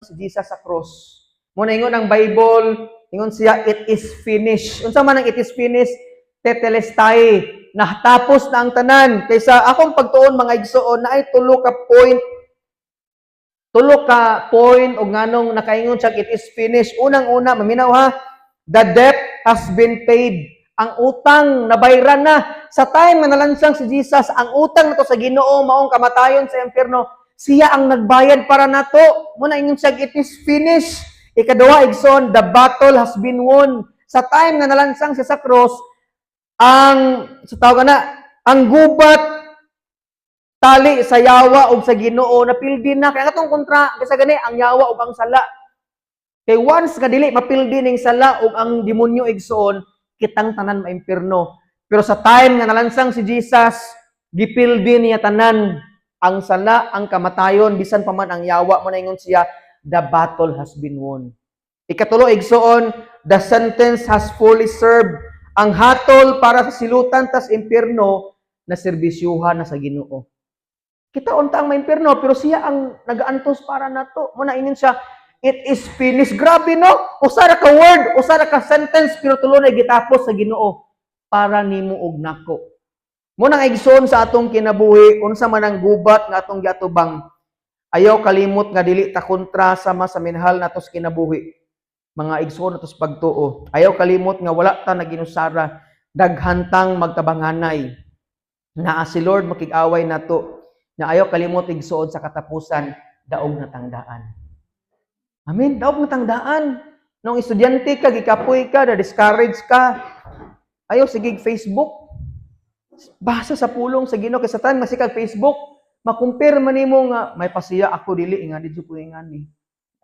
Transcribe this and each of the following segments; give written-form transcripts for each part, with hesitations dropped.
si Jesus sa cross. Muna ingon ang Bible, ingon siya, it is finished. Unsa man ang it is finished? Tetelestai. Natapos na ang tanan. Kaysa akong pagtuon mga igsoon na ay tulo ka point o nganong nakaingon siya, it is finished. Unang-una, maminaw ha, the debt has been paid. Ang utang nabayran na. Sa time na nalansang si Jesus, ang utang na to sa Ginoo, maong kamatayon sa impyerno, siya ang nagbayad para nato. Muna ingon siya, it is finished. Ikaduha, igsoon, the battle has been won. Sa time na nalansang siya sa cross, ang gubat, tali sa yawa o sa Ginoo, napildi na. Kaya katong kontra, kasi gani, ang yawa o ang sala. Kay once nga dili, mapildi ning sala o ang demonyo igsoon, kitang tanan maimpirno. Pero sa time nga nalansang si Jesus, gipildi niya tanan ang sala, ang kamatayon, bisan pa man ang yawa mo na ingon siya, the battle has been won. Ikatulo, igsoon, the sentence has fully served. Ang hatol para sa silutan tas impyerno na serbisyuhan na sa Ginoo. Kita unta ang maimpyerno, pero siya ang nagaantos para nato. Muna inin siya, it is finished. Grabe no? Usara ka word, usara ka sentence, pero tulo na gitapos sa Ginoo para nimo ug nako. Muna igsoon sa atong kinabuhi, unsa man ang gubat nga atong giatubang. Ayaw kalimot nga dili ta kontra sama sa minahal nato sa kinabuhi. Mga igsoon nato sa pagtuo. Ayaw kalimot nga wala ta naginusara, daghantang magtabanganay. Naa si Lord makig-away nato. Na ayaw kalimot igsoon sa katapusan, daog na tangdaan. Amen, daog na tangdaan. Nung estudyante ka, gikapoy ka, na-discourage ka, ayaw sigig Facebook. Basa sa pulong sa Ginoo kay Satan masikag Facebook, makumpir man nimo nga may pasiya ako dili nga didyo ko ingani.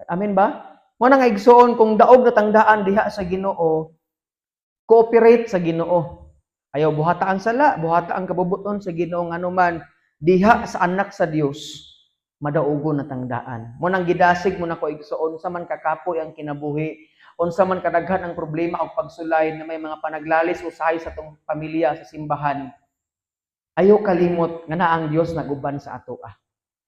Amen ba? Mo nga igsoon kung daog na tangdaan diha sa Ginoo, cooperate sa Ginoo. Ayaw buhata ang sala, buhata ang kabubuton sa Ginoo anuman diha sa anak sa Dios. Madaugo na tangdaan. Mo nang gidasig mo na ko igsoon sa man kakapoy ang kinabuhi, unsa man kadaghan ang problema o pagsulay na may mga panaglalis usahay sa tong pamilya sa simbahan. Ayaw kalimot nga na ang Dios naguban sa ato.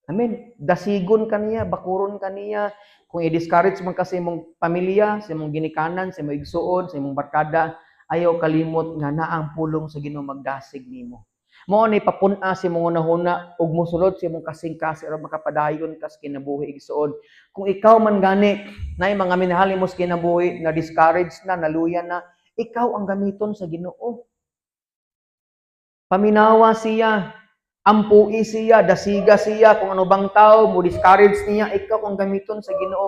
Amen. Dasigon kaniya, bakuron kaniya. Kung i-discourage man kasi imong pamilya, sa imong ginikanan, sa imong igsuon, sa imong barkada, ayaw kalimot nga na ang pulong sa Ginoo magdasig nimo. Mao ni papun-a si imong hunahuna ug mosulod si imong kasing-kasi aron makapadayon kas kinabuhi igsuon. Kung ikaw man gani nay mga minahal mo sa kinabuhi na discourage na, naluyan na, ikaw ang gamiton sa Ginoo. Paminawa siya, ampui siya, dasiga siya, kung ano bang tao, mo discourage niya, ikaw ang gamiton sa Ginoo.